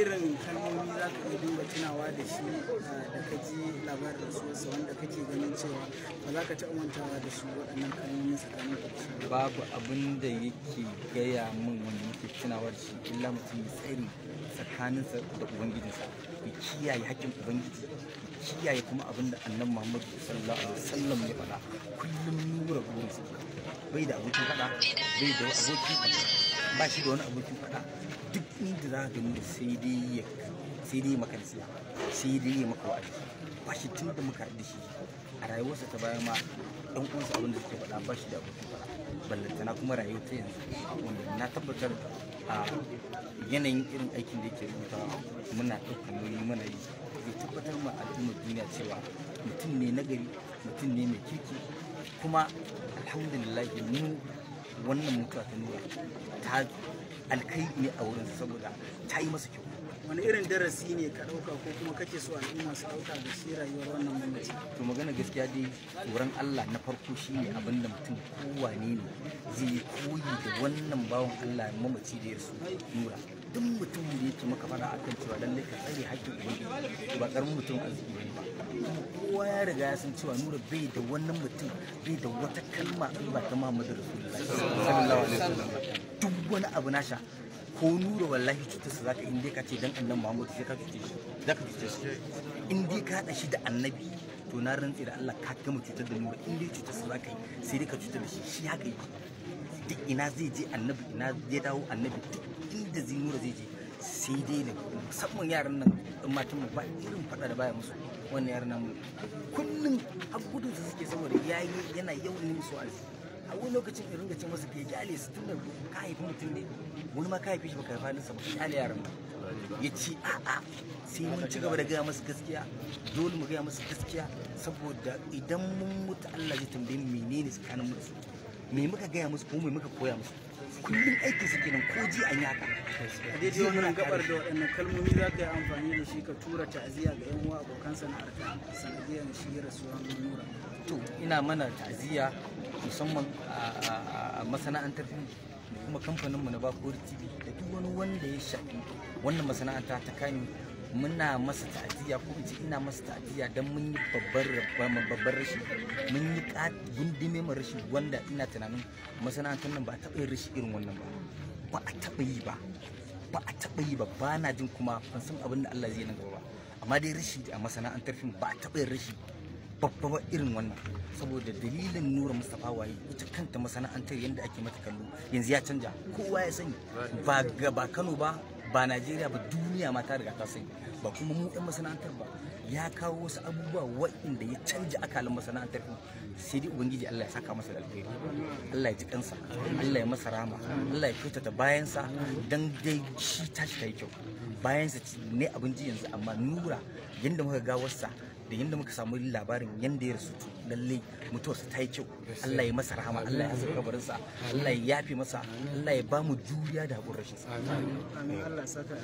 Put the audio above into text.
irin kalmomi za ka iya duba tunawa da shi da ka ji labarin rasuwarsa wanda kake ganin cewa ba za ka taɓa mantawa da su waɗannan kalmomi tsakanin da shi? Babu abin da yake gaya min wanda yake tunawa da shi illa mutum ya tsare tsakaninsa da ubangijinsa, ya kiyaye haƙƙin ubangiji, ya kiyaye kuma abin da annabi Muhammad sallallahu alaihi wasallam ya faɗa. Kullum nura burinsa bai da abokin faɗa, bai da abokin faɗa, ba shi da wani abokin faɗa. Duk inda za ka gani sai dai maka nasiha, sai dai ya maka wa'azi. Ba shi tun da muka da shi a rayuwarsa ta baya ma ɗan uwansa abin da suke faɗa ba shi da abokin faɗa, ballantana kuma rayuwar ta yanzu wanda na tabbatar a yanayin irin aikin da yake rubutawa muna ɗaukar nauyi muna yi, zai tabbatar ma al'ummar duniya cewa mutum ne nagari, mutum ne mai kirki. Kuma alhamdulillah mu wannan mutuwa ta nura ta alkai ne a wurinsa saboda ta yi masa kyau. Wani irin darasi ne ka ɗauka ko kuma kake so al'umma su ɗauka da shi rayuwar wannan mamaci? To magana gaskiya dai tsoron Allah na farko shi ne abin da mutum kowane ne zai koyi da wannan bawan Allah mamaci da ya rasu nura. Duk mutumin da yake maka fara akan cewa lallai ka tsare haƙƙin ubangiji ba karamin mutum arziki bane ba. Kowa ya riga ya san cewa nura bai da wannan mutum bai da wata kalma in ba ta Muhammadu Rasulullahi sallallahu alaihi wasallam. Duk wani abu nasha ko nura wallahi cutarsa zaka in dai ka ce dan annabi Muhammadu sai ka cuce shi, zaka cuce shi. In dai ka haɗa shi da annabi to na rantse da Allah ka gama cutar da nura. In dai cutarsa zaka yi sai dai ka cutar da shi, shi haka yi. Duk ina zai je annabi, ina zai dawo annabi, duk inda zai nura zai je sai dai da musamman yaran nan in matan mu ba irin faɗa da baya musu. Wannan yaran nan kullum har gudun su suke saboda yana yawan yi musu wa'azi. A wani lokacin in ringa ce masa ke kyale su tun da ka haifi mutum ne, wani ma ka haifi shi baka haifa halinsa ba, ka kyale yaran nan. Ya ce a'a sai mun ci gaba da gaya masa gaskiya, dole mu gaya masa gaskiya saboda idan mun mutu Allah zai tambaye mu menene tsakanin mu da su, me muka gaya musu ko me muka koya musu. Kullum aikin su kenan ko ji an yaka. A daidai wannan gabar da waɗannan kalmomi za ka yi amfani da shi ka tura ta'aziyya ga 'yan uwa abokan sana'arka sanadiyar shi rasuwar nura? To ina mana ta'aziyya musamman a masana'antar fim da kuma kamfaninmu na Bakori TV da duk wani wanda ya shafi wannan masana'anta ta Kano. Muna masa ta'aziyya ko in ce ina masa ta'aziyya don mun yi babbar rashi, mun yi gundume mai rashi wanda ina tunanin masana'antar nan ba a taɓa yin rashi irin wannan ba a taɓa yi ba ba na jin kuma ban san abin da Allah zai nan gaba ba. Amma dai rashi a masana'antar fim ba a taɓa yin rashi babba irin wannan saboda dalilin Nura Mustapha Waye. Ita kanta masana'antar yadda ake mata kallo yanzu ya canja, kowa ya sani, ba Kano ba Najeriya ba, duniya ma ta riga ta sani, ba kuma mu ɗan masana'antar ba. Ya kawo wasu abubuwa waɗanda ya canja akalin masana'antar sai dai ubangiji Allah ya saka masa da alheri, Allah ya ji kansa, Allah ya masa rama, Allah ya kyautata bayansa dan dai shi tashi ta yi kyau. Bayansa ne abinci yanzu, amma Nura yadda muka gawarsa da yadda muka samu labarin yadda ya rasu lalle mutuwarsa ta yi kyau. Allah ya masa rahama, Allah ya haska kabarinsa, Allah ya yafe masa, Allah ya ba mu juriya da haƙurin rashin sa. Amin. Allah ya saka.